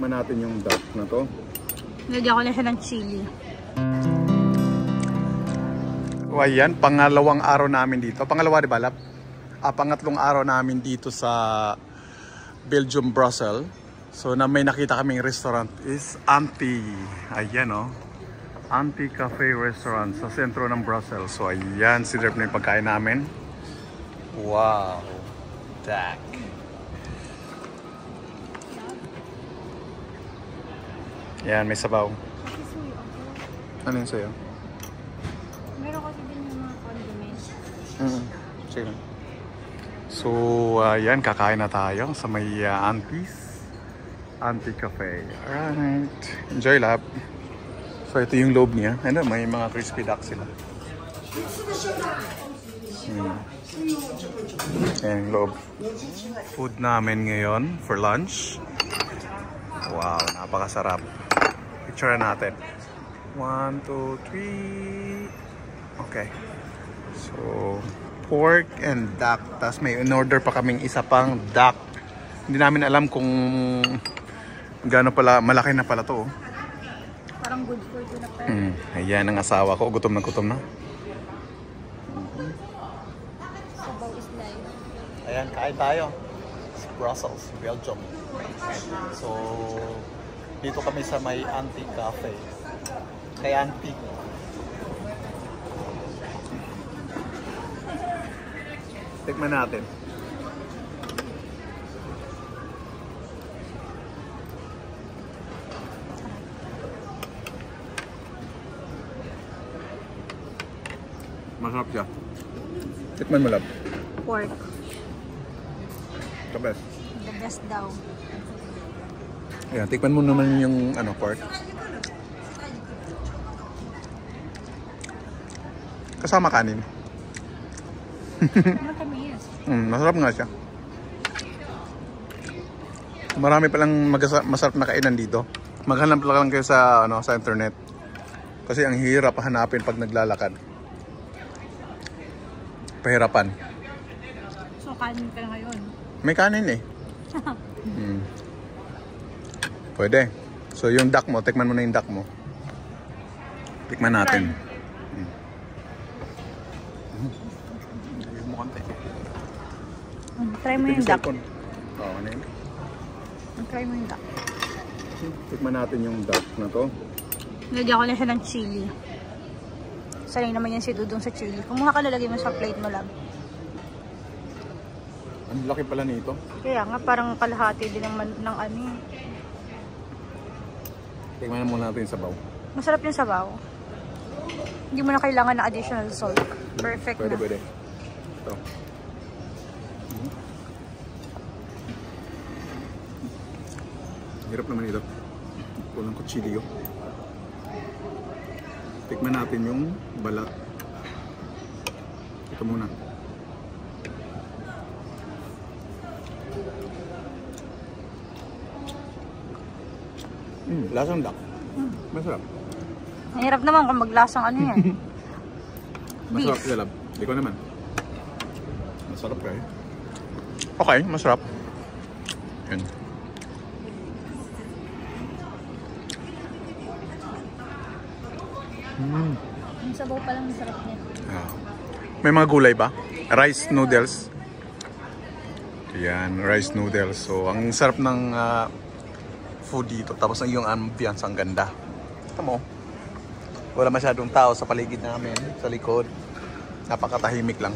Tikman natin yung duck na to. Nilagyan ko na siya ng chili. O ayan, pangalawang araw namin dito. Pangalawa di ba, Lap? Pangatlong araw namin dito sa Belgium, Brussels. So na may nakita kaming restaurant is Auntie. Ayan o. Auntie Cafe Restaurant sa sentro ng Brussels. So ayan, sinerve na yung pagkain namin. Wow. Duck. Yan, may sabaw. Ano yun sa'yo? Meron kasi din yung mga condiments. Sige. So, yan, kakain na tayo sa may Auntie Cafe. Alright. Enjoy, Lab. So, ito yung loob niya. Ano, may mga crispy duck sila. Ayan yung loob. Food namin ngayon for lunch. Wow, napakasarap. Picture natin. 1, 2, 3. Okay. So, pork and duck. Tapos may in-order pa kaming isa pang duck. Hindi namin alam kung gaano pala, malaki na pala to. Parang good for you na pala. Ayan ang asawa ko. Gutom na gutom na. Sabaw is live. Ayan, kain tayo. Brussels, Belgium. So, dito kami sa may Auntie Cafe. Kay Auntie. Tikman natin. Masarap siya. Tikman mo, Lab. Pork. The best. The best daw. Ayan, tikman mo naman yung pork. Kasama kanin. Matamis. Masarap nga siya. Marami palang masarap na kainan dito. Maghanap lang kayo sa sa internet. Kasi ang hirap hanapin pag naglalakad. Pahirapan. So, kanin ka ngayon. May kanin eh. Pwede. So yung duck mo, tikman mo na yung duck mo. Tikman natin. Try mo yung duck. Oo, ano yun? Try mo yung duck. Tikman natin yung duck na to. Nilagyan ko na siya ng chili. Sanay naman yan si Dudong sa chili. Kumuha ka, lalagay mo sa plate mo lang. Ang laki pala nito. Kaya nga, parang kalahati din ng ano. Tikman na muna natin yung sabaw. Masarap yung sabaw. Hindi mo na kailangan ng additional salt. Perfect Pwede, na. pwede. Ito. Hirap naman ito. Kulang kutsilyo. Tikman natin yung balat. Ito muna. Lasang duck. Masarap. Ang hirap naman kung maglasang ano yan. Masarap siya, Lab. Hindi ko naman. Masarap kayo. Okay, masarap. Yun. Yung sabaw pa lang masarap niya. May mga gulay ba? Rice noodles. Yan, rice noodles. So, ang sarap ng food dito. Tapos yung ambience, ang ganda. Ito mo. Wala masyadong tao sa paligid namin, sa likod. Napakatahimik lang.